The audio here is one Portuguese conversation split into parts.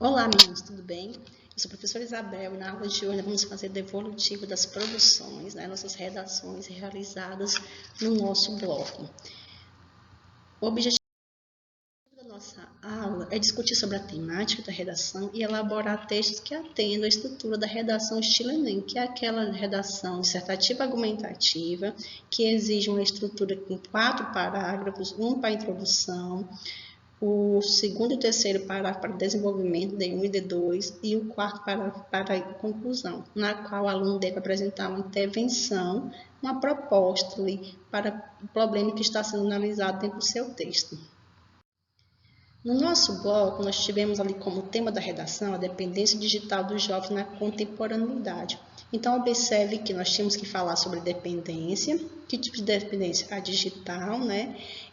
Olá, meninos, tudo bem? Eu sou a professora Isabel e na aula de hoje nós vamos fazer devolutivo das produções, nossas redações realizadas no nosso bloco. O objetivo da nossa aula é discutir sobre a temática da redação e elaborar textos que atendam à estrutura da redação estilo Enem, que é aquela redação dissertativa argumentativa que exige uma estrutura com 4 parágrafos, um para a introdução, o segundo e o terceiro parágrafo para desenvolvimento, D1 e D2, e o quarto parágrafo para a conclusão, na qual o aluno deve apresentar uma intervenção, uma proposta para o problema que está sendo analisado dentro do seu texto. No nosso bloco, nós tivemos ali como tema da redação a dependência digital dos jovens na contemporaneidade. Então, observe que nós tínhamos que falar sobre dependência, que tipo de dependência? A digital,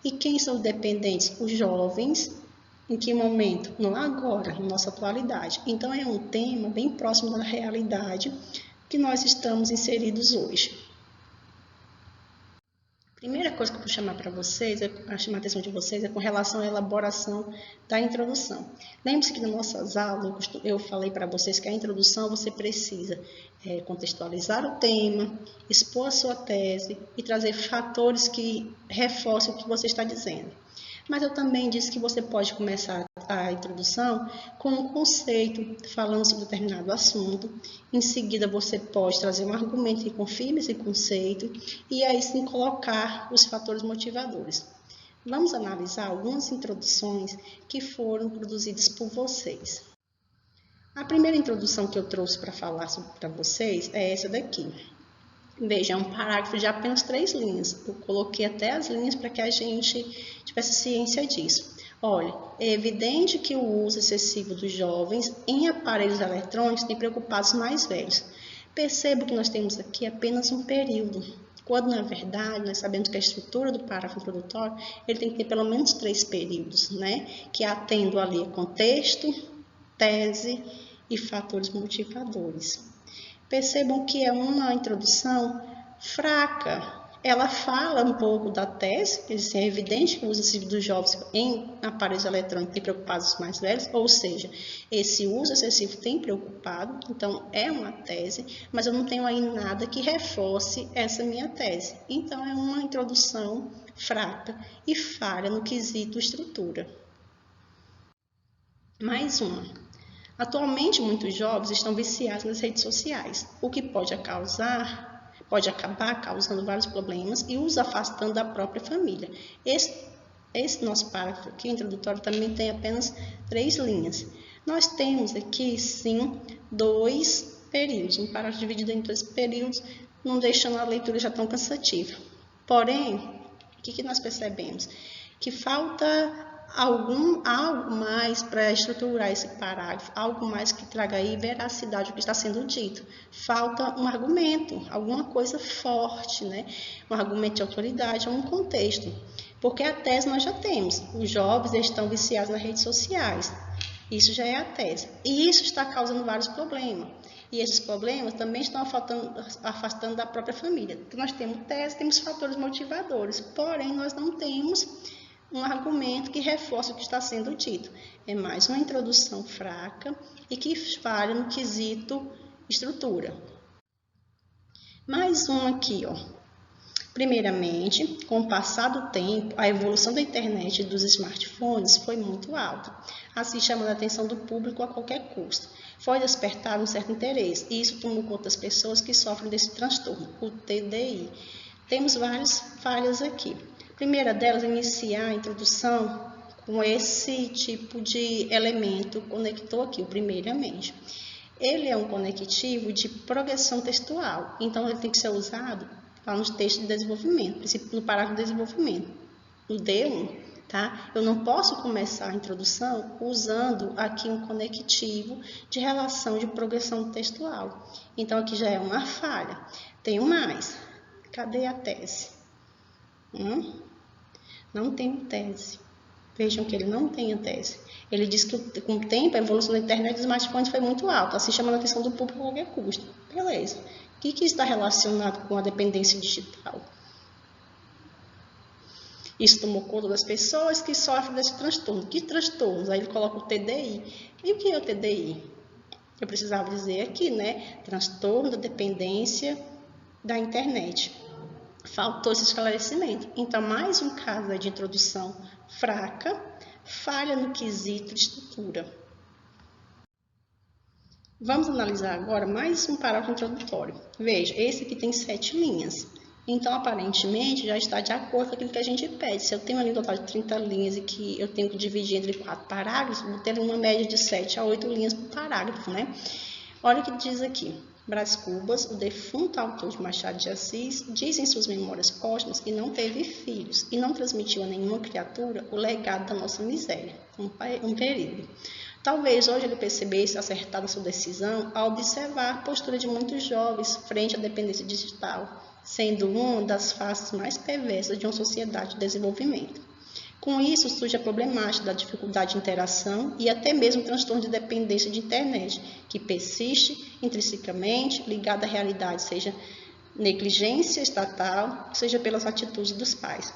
E quem são os dependentes? Os jovens. Em que momento? Não agora, na nossa atualidade. Então, é um tema bem próximo da realidade que nós estamos inseridos hoje. Primeira coisa que eu vou chamar para vocês, chamar a atenção de vocês, é com relação à elaboração da introdução. Lembre-se que nas nossas aulas eu falei para vocês que a introdução você precisa contextualizar o tema, expor a sua tese e trazer fatores que reforcem o que você está dizendo. Mas eu também disse que você pode começar a introdução com um conceito, falando sobre determinado assunto. Em seguida, você pode trazer um argumento que confirme esse conceito e aí sim colocar os fatores motivadores. Vamos analisar algumas introduções que foram produzidas por vocês. A primeira introdução que eu trouxe para falar para vocês é essa daqui. Veja, é um parágrafo de apenas 3 linhas. Eu coloquei até as linhas para que a gente tivesse ciência disso. Olha, é evidente que o uso excessivo dos jovens em aparelhos eletrônicos tem preocupado os mais velhos. Percebo que nós temos aqui apenas um período, quando na verdade nós sabemos que a estrutura do parágrafo introdutório ele tem que ter pelo menos 3 períodos, que atendam ali contexto, tese e fatores motivadores. Percebam que é uma introdução fraca. Ela fala um pouco da tese, que é evidente que o uso excessivo dos jovens em aparelhos eletrônicos tem preocupado os mais velhos, ou seja, esse uso excessivo tem preocupado, então é uma tese, mas eu não tenho aí nada que reforce essa minha tese. Então é uma introdução fraca e falha no quesito estrutura. Mais uma. Atualmente, muitos jovens estão viciados nas redes sociais, o que pode acabar causando vários problemas e os afastando da própria família. Esse nosso parágrafo aqui, introdutório, também tem apenas 3 linhas. Nós temos aqui, sim, 2 períodos, um parágrafo dividido em 2 períodos, não deixando a leitura já tão cansativa. Porém, o que nós percebemos? Que falta algo mais para estruturar esse parágrafo, algo mais que traga aí veracidade ao que está sendo dito. Falta um argumento, alguma coisa forte, Um argumento de autoridade, um contexto. Porque a tese nós já temos, os jovens estão viciados nas redes sociais. Isso já é a tese. E isso está causando vários problemas. E esses problemas também estão afastando da própria família. Então, nós temos tese, temos fatores motivadores, porém nós não temos um argumento que reforça o que está sendo dito. É mais uma introdução fraca e que falha no quesito estrutura. Mais um aqui, Primeiramente, com o passar do tempo, a evolução da internet e dos smartphones foi muito alta, assim chamando a atenção do público a qualquer custo. Foi despertado um certo interesse, e isso tomou conta das pessoas que sofrem desse transtorno, o TDI. Temos várias falhas aqui. A primeira delas é iniciar a introdução com esse tipo de elemento conector aqui, o primeiramente. Ele é um conectivo de progressão textual, então ele tem que ser usado lá nos textos de desenvolvimento, no parágrafo de desenvolvimento, no D1, Eu não posso começar a introdução usando aqui um conectivo de relação de progressão textual. Então, aqui já é uma falha. Tenho mais. Cadê a tese? Não tenho tese. Vejam que ele não tem a tese. Ele diz que com o tempo a evolução da internet e dos smartphones foi muito alta, assim chamando a atenção do público a qualquer custo. Beleza. O que está relacionado com a dependência digital? Isso tomou conta das pessoas que sofrem desse transtorno. Que transtornos? Aí ele coloca o TDI. E o que é o TDI? Eu precisava dizer aqui, né? Transtorno da dependência da internet. Faltou esse esclarecimento. Então, mais um caso de introdução fraca, falha no quesito de estrutura. Vamos analisar agora mais um parágrafo introdutório. Veja, esse aqui tem 7 linhas. Então, aparentemente, já está de acordo com aquilo que a gente pede. Se eu tenho ali um total de 30 linhas e que eu tenho que dividir entre 4 parágrafos, vou ter uma média de 7 a 8 linhas por parágrafo, né? Olha o que diz aqui. Brás Cubas, o defunto autor de Machado de Assis, diz em suas memórias póstumas que não teve filhos e não transmitiu a nenhuma criatura o legado da nossa miséria, um período. Talvez hoje ele percebesse acertada sua decisão ao observar a postura de muitos jovens frente à dependência digital, sendo uma das faces mais perversas de uma sociedade de desenvolvimento. Com isso, surge a problemática da dificuldade de interação e até mesmo o transtorno de dependência de internet, que persiste intrinsecamente ligado à realidade, seja negligência estatal, seja pelas atitudes dos pais.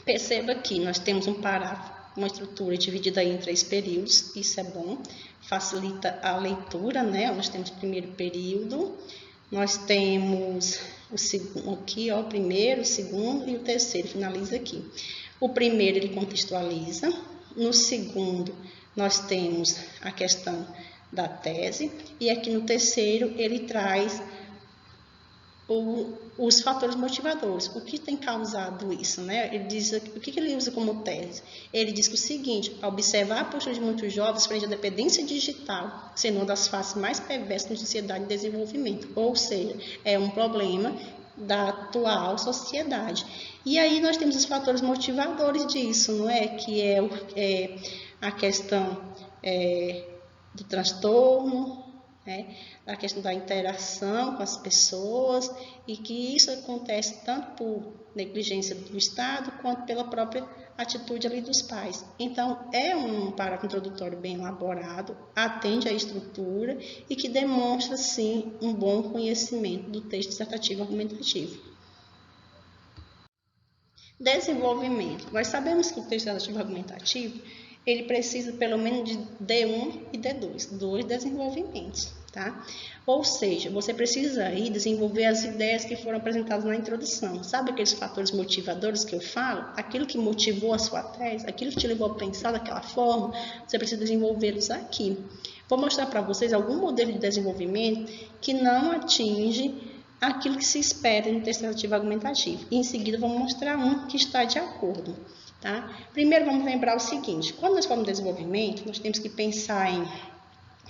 Perceba que nós temos um parágrafo, uma estrutura dividida em 3 períodos, isso é bom, facilita a leitura, né? Nós temos o primeiro período, nós temos o segundo aqui, ó, o primeiro, o segundo e o terceiro, finaliza aqui. O primeiro ele contextualiza, no segundo nós temos a questão da tese e aqui no terceiro ele traz os fatores motivadores, o que tem causado isso, né? Ele diz, o que ele usa como tese? Ele diz que o seguinte, ao observar a postura de muitos jovens frente à dependência digital, sendo uma das faces mais perversas da sociedade de desenvolvimento, ou seja, é um problema da atual sociedade. E aí nós temos os fatores motivadores disso, não é? Que é a questão do transtorno, né? A questão da interação com as pessoas e que isso acontece tanto por negligência do Estado quanto pela própria atitude ali dos pais. Então, é um parágrafo introdutório bem elaborado, atende à estrutura e que demonstra, sim, um bom conhecimento do texto dissertativo argumentativo. Desenvolvimento. Nós sabemos que o texto dissertativo argumentativo ele precisa pelo menos de D1 e D2, 2 desenvolvimentos, tá? Ou seja, você precisa aí desenvolver as ideias que foram apresentadas na introdução. Sabe aqueles fatores motivadores que eu falo? Aquilo que motivou a sua tese, aquilo que te levou a pensar daquela forma, você precisa desenvolvê-los aqui. Vou mostrar para vocês algum modelo de desenvolvimento que não atinge aquilo que se espera no texto dissertativo argumentativo. E em seguida, vamos mostrar um que está de acordo. Tá? Primeiro, vamos lembrar o seguinte, quando nós falamos de desenvolvimento, nós temos que pensar em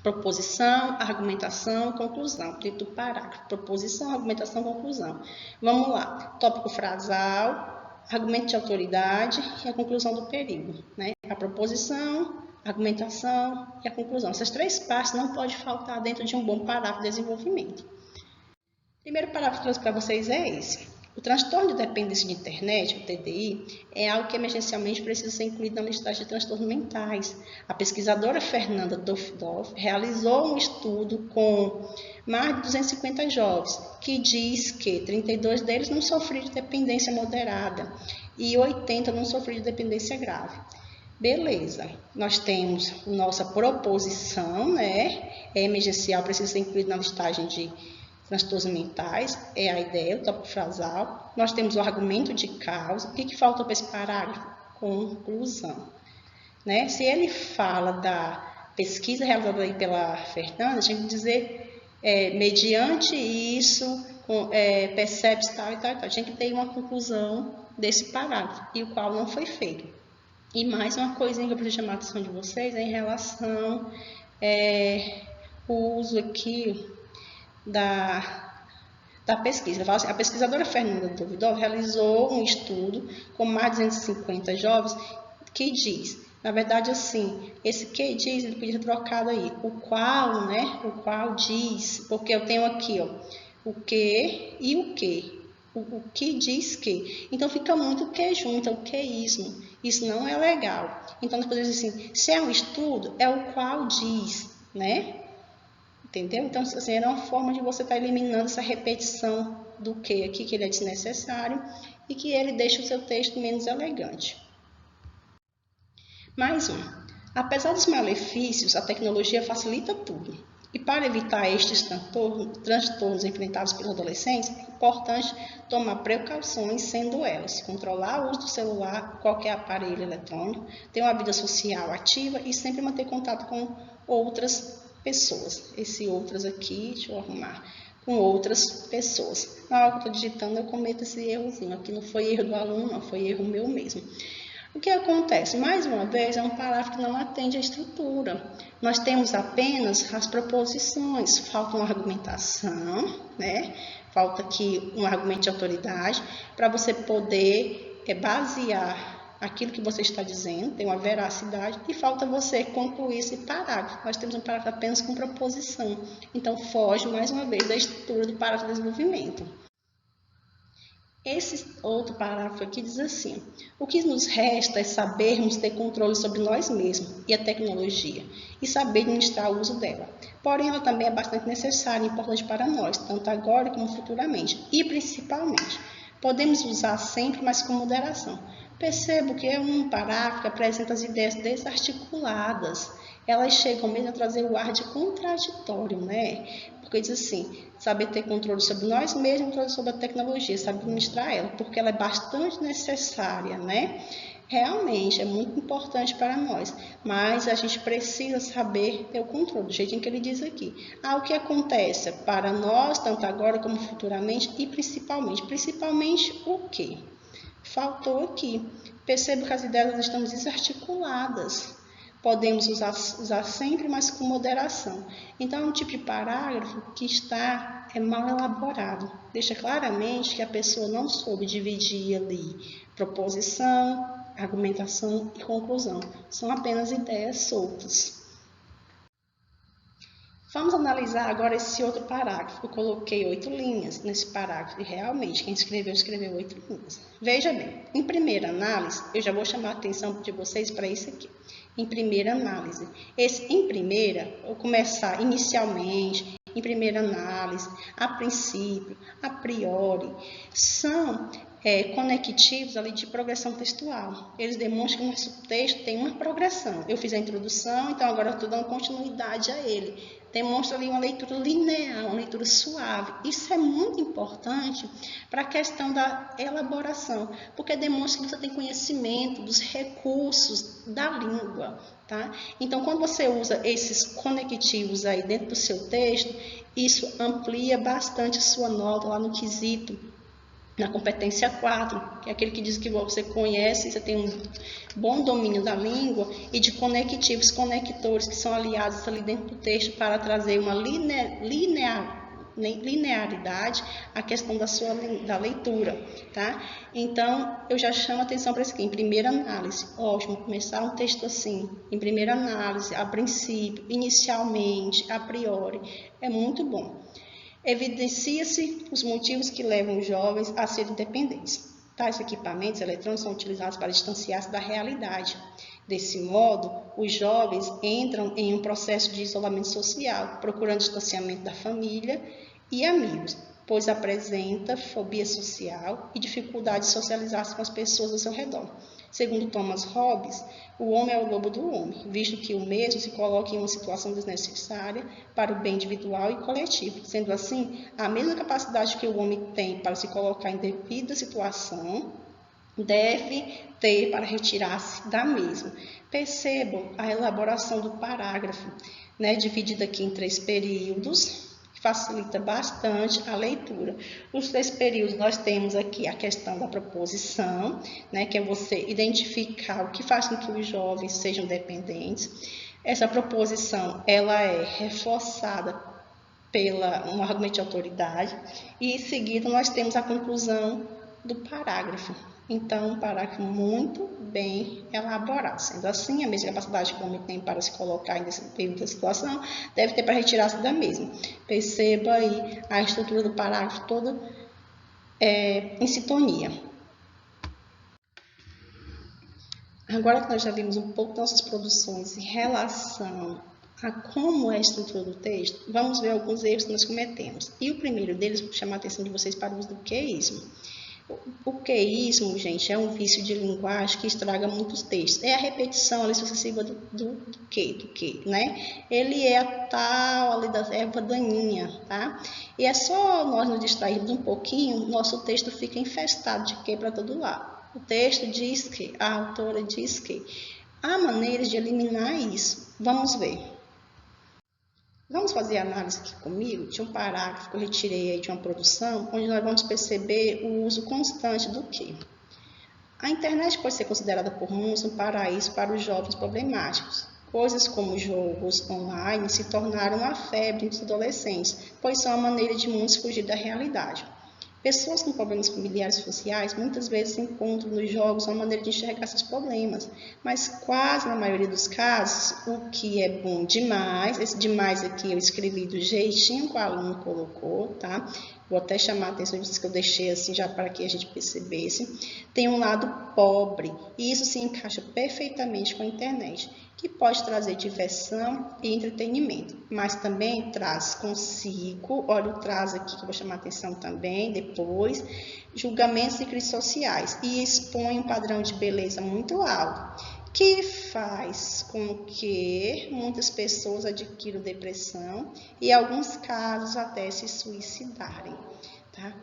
proposição, argumentação, conclusão, dentro do parágrafo, proposição, argumentação, conclusão. Vamos lá, tópico frasal, argumento de autoridade e a conclusão do período, né? A proposição, a argumentação e a conclusão. Essas 3 partes não podem faltar dentro de um bom parágrafo de desenvolvimento. O primeiro parágrafo que eu trouxe para vocês é esse. O transtorno de dependência de internet, o TDI, é algo que emergencialmente precisa ser incluído na listagem de transtornos mentais. A pesquisadora Fernanda Dofdorf realizou um estudo com mais de 250 jovens, que diz que 32 deles não sofriam de dependência moderada e 80 não sofriam de dependência grave. Beleza, nós temos nossa proposição, né? É emergencial, precisa ser incluído na listagem de transtornos mentais, é a ideia, o tópico frasal. Nós temos o argumento de causa. O que falta para esse parágrafo? Conclusão. Né? Se ele fala da pesquisa realizada aí pela Fernanda, tinha que dizer, mediante isso, percebe-se tal e tal e tal. Tinha que ter uma conclusão desse parágrafo, e o qual não foi feito. E mais uma coisinha que eu preciso chamar a atenção de vocês é em relação ao uso aqui da pesquisa. Assim, a pesquisadora Fernanda Dofdorf realizou um estudo com mais de 250 jovens que diz, na verdade assim, esse que diz, ele podia ter trocado aí, o qual, né, o qual diz, porque eu tenho aqui, ó, o que e o que. O que diz que. Então fica muito o que junto, o queísmo. Isso não é legal. Então nós podemos dizer assim, se é um estudo, é o qual diz, né? Entendeu? Então, assim, é uma forma de você estar eliminando essa repetição do que aqui, que ele é desnecessário, e que ele deixe o seu texto menos elegante. Mais um. Apesar dos malefícios, a tecnologia facilita tudo. E para evitar estes transtornos enfrentados pelos adolescentes, é importante tomar precauções, sendo elas controlar o uso do celular, qualquer aparelho eletrônico, ter uma vida social ativa e sempre manter contato com outras pessoas. Esse outras aqui, deixa eu arrumar, com outras pessoas. Na hora que eu estou digitando, eu cometo esse errozinho. Aqui não foi erro do aluno, não, foi erro meu mesmo. O que acontece? Mais uma vez, é um parágrafo que não atende à estrutura. Nós temos apenas as proposições, falta uma argumentação, né? Falta aqui um argumento de autoridade para você poder basear aquilo que você está dizendo, tem uma veracidade, e falta você concluir esse parágrafo. Nós temos um parágrafo apenas com proposição, então foge mais uma vez da estrutura do parágrafo de desenvolvimento. Esse outro parágrafo aqui diz assim: o que nos resta é sabermos ter controle sobre nós mesmos e a tecnologia, e saber administrar o uso dela. Porém, ela também é bastante necessária e importante para nós, tanto agora como futuramente, e principalmente. Podemos usar sempre, mas com moderação. Percebo que é um parágrafo que apresenta as ideias desarticuladas. Elas chegam mesmo a trazer o ar de contraditório, né? Porque diz assim, saber ter controle sobre nós mesmos e controle sobre a tecnologia, saber administrar ela, porque ela é bastante necessária, né? Realmente é muito importante para nós, mas a gente precisa saber ter o controle, do jeitinho que ele diz aqui. O que acontece para nós, tanto agora como futuramente, e principalmente. Principalmente o quê? Faltou aqui. Percebo que as ideias estão desarticuladas. Podemos usar sempre, mas com moderação. Então, é um tipo de parágrafo que está mal elaborado. Deixa claramente que a pessoa não soube dividir ali proposição, argumentação e conclusão. São apenas ideias soltas. Vamos analisar agora esse outro parágrafo. Eu coloquei 8 linhas nesse parágrafo e realmente quem escreveu 8 linhas. Veja bem, em primeira análise, eu já vou chamar a atenção de vocês para isso aqui. Em primeira análise. Em primeira, eu começar inicialmente, em primeira análise, a princípio, a priori, são conectivos ali de progressão textual. Eles demonstram que o nosso texto tem uma progressão. Eu fiz a introdução, então agora eu estou dando continuidade a ele. Demonstra ali uma leitura linear, uma leitura suave. Isso é muito importante para a questão da elaboração, porque demonstra que você tem conhecimento dos recursos da língua, tá? Então, quando você usa esses conectivos aí dentro do seu texto, isso amplia bastante a sua nota lá no quesito, na competência 4, que é aquele que diz que você conhece, você tem um bom domínio da língua e de conectivos, conectores que são aliados ali dentro do texto para trazer uma linearidade à questão da leitura, tá? Então, eu já chamo a atenção para isso aqui, em primeira análise. Ótimo, começar um texto assim, em primeira análise, a princípio, inicialmente, a priori, é muito bom. Evidencia-se os motivos que levam os jovens a serem dependentes. Tais equipamentos eletrônicos são utilizados para distanciar-se da realidade. Desse modo, os jovens entram em um processo de isolamento social, procurando distanciamento da família e amigos, pois apresenta fobia social e dificuldade de socializar-se com as pessoas ao seu redor. Segundo Thomas Hobbes, o homem é o lobo do homem, visto que o mesmo se coloca em uma situação desnecessária para o bem individual e coletivo. Sendo assim, a mesma capacidade que o homem tem para se colocar em devida situação, deve ter para retirar-se da mesma. Percebam a elaboração do parágrafo, né, dividido aqui em 3 períodos, facilita bastante a leitura. Os 3 períodos nós temos aqui a questão da proposição, né, que é você identificar o que faz com que os jovens sejam dependentes. Essa proposição ela é reforçada um argumento de autoridade e em seguida nós temos a conclusão do parágrafo. Então, um parágrafo muito bem elaborado. Sendo assim, a mesma capacidade que o homem tem para se colocar em determinada situação, deve ter para retirar-se da mesma. Perceba aí a estrutura do parágrafo toda em sintonia. Agora que nós já vimos um pouco das nossas produções em relação a como é a estrutura do texto, vamos ver alguns erros que nós cometemos. E o primeiro deles, vou chamar a atenção de vocês para o uso do queísmo. O queísmo, gente, é um vício de linguagem que estraga muitos textos. É a repetição ali sucessiva do que, né? Ele é a tal ali da erva daninha, tá? E é só nós nos distrairmos um pouquinho, nosso texto fica infestado de que para todo lado. O texto diz que, a autora diz que. Há maneiras de eliminar isso. Vamos ver. Vamos fazer a análise aqui comigo de um parágrafo que eu retirei aí de uma produção, onde nós vamos perceber o uso constante do que. A internet pode ser considerada por muitos um paraíso para os jovens problemáticos. Coisas como jogos online se tornaram uma febre entre os adolescentes, pois são a maneira de muitos fugir da realidade. Pessoas com problemas familiares e sociais muitas vezes encontram nos jogos uma maneira de enxergar seus problemas, mas quase na maioria dos casos, o que é bom demais, esse demais aqui eu escrevi do jeitinho que o aluno colocou, tá? Vou até chamar a atenção disso que eu deixei assim já para que a gente percebesse. Tem um lado pobre, e isso se encaixa perfeitamente com a internet, que pode trazer diversão e entretenimento, mas também traz consigo, olha o traz aqui que eu vou chamar a atenção também depois, julgamentos e críticas sociais, e expõe um padrão de beleza muito alto, que faz com que muitas pessoas adquiram depressão e, em alguns casos, até se suicidarem, tá?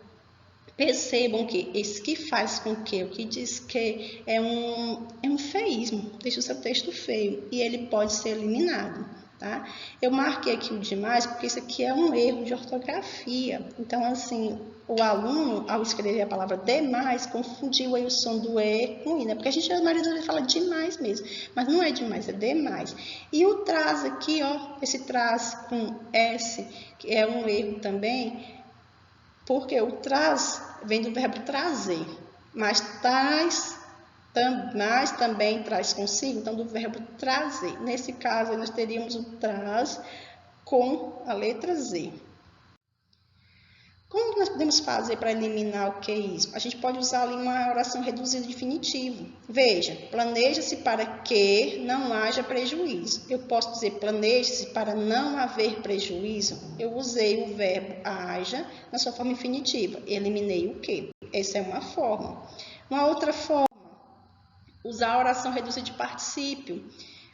Percebam que esse que faz com que, o que diz que é um feísmo, deixa o seu texto feio e ele pode ser eliminado, tá? Eu marquei aqui o demais porque isso aqui é um erro de ortografia. Então, assim, o aluno, ao escrever a palavra demais, confundiu aí o som do E com I, né? Porque a maioria das vezes fala demais mesmo, mas não é demais, é demais. E o traz aqui, ó, esse traz com S, que é um erro também, porque o traz vem do verbo trazer, mas também traz consigo, então do verbo trazer. Nesse caso, nós teríamos o traz com a letra Z. Como que nós podemos fazer para eliminar o queísmo? A gente pode usar ali uma oração reduzida definitiva. Veja, planeja-se para que não haja prejuízo. Eu posso dizer planeja-se para não haver prejuízo. Eu usei o verbo haja na sua forma infinitiva. Eliminei o que? Essa é uma forma. Uma outra forma, usar a oração reduzida de particípio.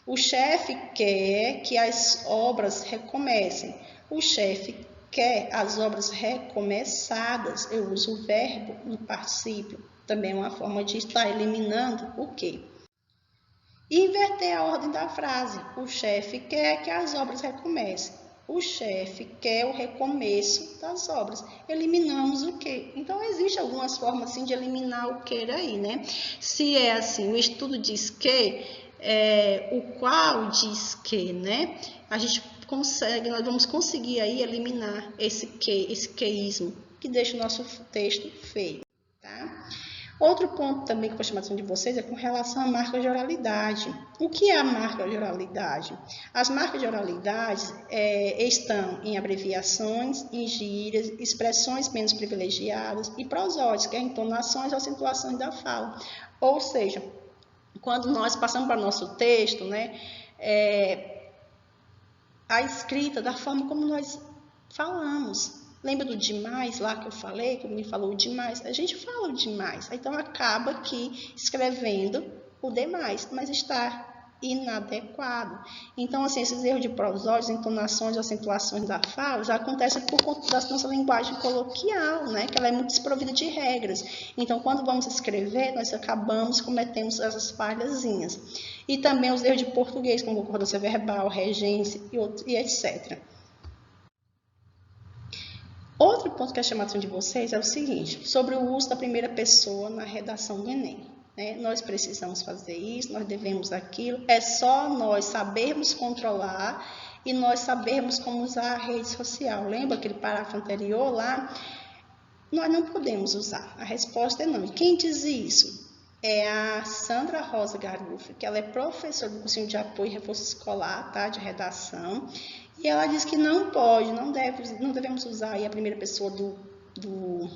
O chefe quer que as obras recomecem. O chefe quer as obras recomeçadas. Eu uso o verbo no particípio. Também é uma forma de estar eliminando o que. Inverter a ordem da frase. O chefe quer que as obras recomecem. O chefe quer o recomeço das obras. Eliminamos o que. Então, existe algumas formas assim, de eliminar o que aí, né? Se é assim, o estudo diz que, o qual diz que, né? A gente consegue, nós vamos conseguir aí eliminar esse queísmo, que deixa o nosso texto feio, tá? Outro ponto também que eu vou chamar a atenção de vocês é com relação à marca de oralidade. O que é a marca de oralidade? As marcas de oralidade estão em abreviações, em gírias, expressões menos privilegiadas e prosódias, que é entonações ou acentuações da fala. Ou seja, quando nós passamos para o nosso texto, né, a escrita da forma como nós falamos. Lembra do demais lá que eu falei, que me falou o demais? A gente fala o demais, então acaba aqui escrevendo o demais, mas está inadequado. Então, assim, esses erros de prosódios, entonações, acentuações da fala já acontecem por conta da nossa linguagem coloquial, né? Que ela é muito desprovida de regras. Então, quando vamos escrever, nós acabamos cometendo essas falhazinhas. E também os erros de português, como concordância verbal, regência e etc. Outro ponto que eu quero chamar a atenção de vocês é o seguinte, sobre o uso da primeira pessoa na redação do Enem. Né? Nós precisamos fazer isso, nós devemos aquilo, é só nós sabermos controlar e nós sabermos como usar a rede social. Lembra aquele parágrafo anterior lá? Nós não podemos usar, a resposta é não. E quem diz isso? É a Sandra Rosa Garuffi, que ela é professora do cursinho de apoio e reforço escolar, tá? De redação. E ela diz que não devemos usar aí a primeira pessoa do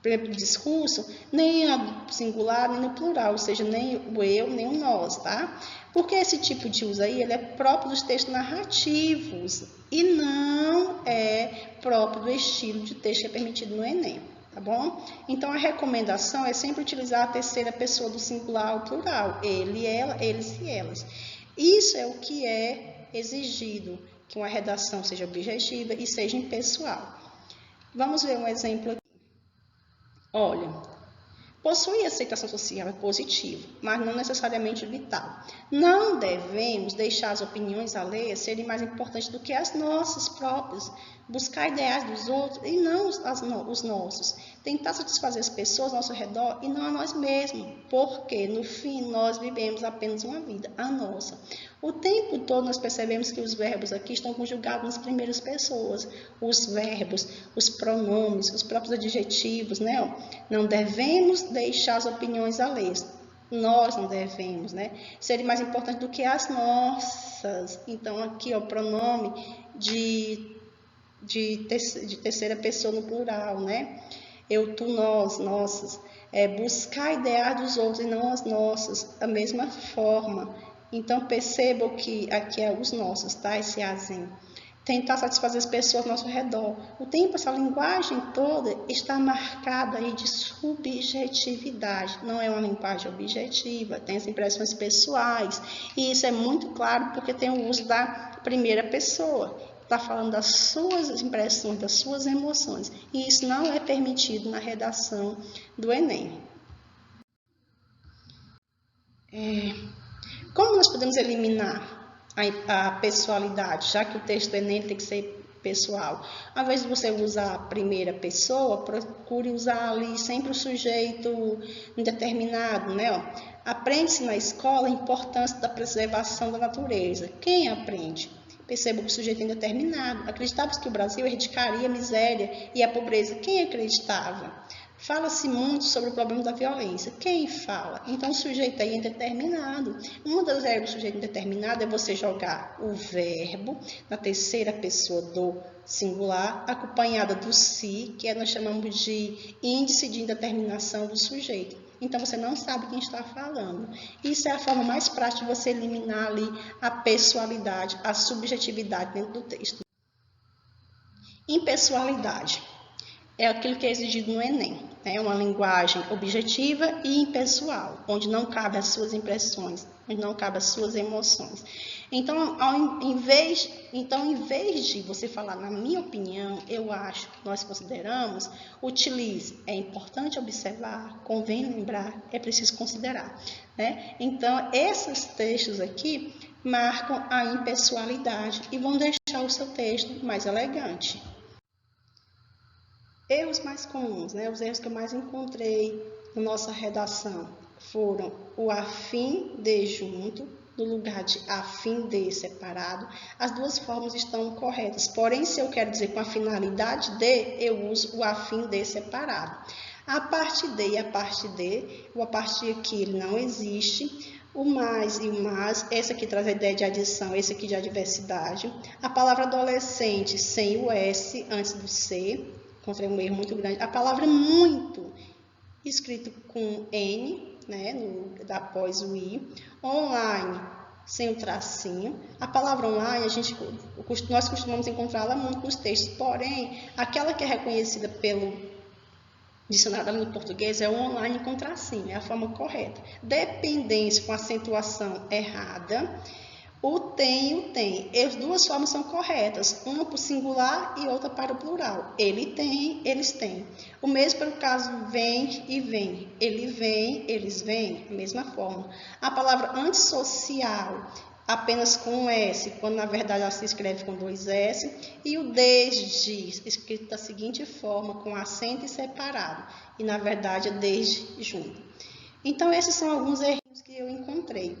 primeiro discurso, nem no singular, nem no plural, ou seja, nem o eu, nem o nós, tá? Porque esse tipo de uso aí, ele é próprio dos textos narrativos e não é próprio do estilo de texto que é permitido no Enem. tá bom? Então, a recomendação é sempre utilizar a terceira pessoa do singular ao plural, ele, ela, eles e elas. Isso é o que é exigido, que uma redação seja objetiva e seja impessoal. Vamos ver um exemplo aqui. Olha, possui aceitação social positiva, mas não necessariamente vital. Não devemos deixar as opiniões alheias serem mais importantes do que as nossas próprias. Buscar ideais dos outros e não os nossos. Tentar satisfazer as pessoas ao nosso redor e não a nós mesmos, porque no fim nós vivemos apenas uma vida, a nossa. O tempo todo nós percebemos que os verbos aqui estão conjugados nas primeiras pessoas. Os verbos, os pronomes, os próprios adjetivos, né? Não devemos deixar as opiniões alheias. Nós não devemos, né? Serem mais importantes do que as nossas. Então, aqui, o pronome de terceira pessoa no plural, né? Eu, tu, nós, nossas. Buscar ideais dos outros e não as nossas, da mesma forma. Então, percebam que aqui é os nossos, tá? Esse azinho. Tentar satisfazer as pessoas ao nosso redor. O tempo, essa linguagem toda está marcada aí de subjetividade. Não é uma linguagem objetiva, tem as impressões pessoais. E isso é muito claro porque tem o uso da primeira pessoa. Está falando das suas impressões, das suas emoções. E isso não é permitido na redação do Enem. Como nós podemos eliminar a pessoalidade, já que o texto do Enem tem que ser pessoal? Ao invés de você usar a primeira pessoa, procure usar ali sempre o sujeito indeterminado, né? Aprende-se na escola a importância da preservação da natureza. Quem aprende? Perceba que o sujeito é indeterminado. Acreditava que o Brasil erradicaria a miséria e a pobreza. Quem acreditava? Fala-se muito sobre o problema da violência. Quem fala? Então, o sujeito aí é indeterminado. Uma das regras do sujeito indeterminado é você jogar o verbo na terceira pessoa do singular, acompanhada do si, que nós chamamos de índice de indeterminação do sujeito. Então, você não sabe quem está falando. Isso é a forma mais prática de você eliminar ali a pessoalidade, a subjetividade dentro do texto. Impessoalidade é aquilo que é exigido no Enem. É uma linguagem objetiva e impessoal, onde não cabe as suas impressões, onde não cabe as suas emoções. Então, em vez de você falar, na minha opinião, eu acho, nós consideramos, utilize. É importante observar, convém lembrar, é preciso considerar. Né? Então, esses textos aqui marcam a impessoalidade e vão deixar o seu texto mais elegante. Erros mais comuns, né? Os erros que eu mais encontrei na nossa redação foram o a fim de junto, no lugar de a fim de separado. As duas formas estão corretas, porém, se eu quero dizer com a finalidade de, eu uso o a fim de separado. A parte de e a parte de, o a partir aqui ele não existe. O mais e o mas, esse aqui traz a ideia de adição, esse aqui de adversidade. A palavra adolescente sem o S antes do C. Encontrei um erro muito grande. A palavra muito, escrito com N, né, após o I. Online, sem o tracinho. A palavra online, nós costumamos encontrá-la muito nos textos, porém, aquela que é reconhecida pelo dicionário da língua portuguesa é o online com tracinho, é a forma correta. Dependência com acentuação errada. O tem e o tem. As duas formas são corretas, uma para o singular e outra para o plural. Ele tem, eles têm. O mesmo para o caso vem e vem. Ele vem, eles vêm, a mesma forma. A palavra antissocial, apenas com um S, quando na verdade ela se escreve com 2 S. E o desde, escrito da seguinte forma, com acento e separado. E na verdade é desde junto. Então, esses são alguns erros que eu encontrei.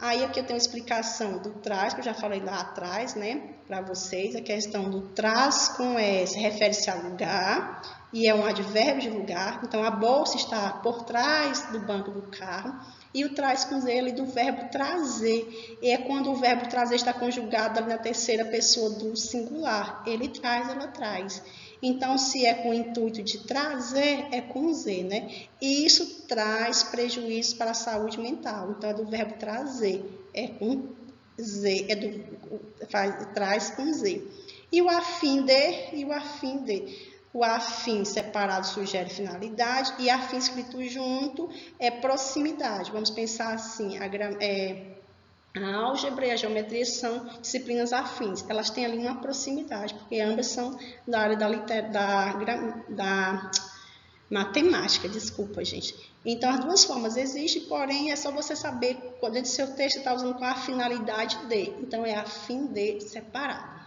Aí aqui eu tenho a explicação do traz, que eu já falei lá atrás, né, para vocês. A questão do traz com S refere-se a lugar e é um advérbio de lugar. Então, a bolsa está por trás do banco do carro. E o traz com Z ali do verbo trazer. É quando o verbo trazer está conjugado ali na terceira pessoa do singular. Ele traz, ela traz. Então, se é com o intuito de trazer, é com Z, né? E isso traz prejuízos para a saúde mental. Então, é do verbo trazer, é com Z, traz com Z. E o a fim de, O afim separado sugere finalidade e afim escrito junto é proximidade. Vamos pensar assim, a álgebra e a geometria são disciplinas afins, elas têm ali uma proximidade, porque ambas são da área da matemática, desculpa, gente. Então, as duas formas existem, porém, é só você saber, dentro do seu texto, está usando qual a finalidade de. Então, é a fim de separado.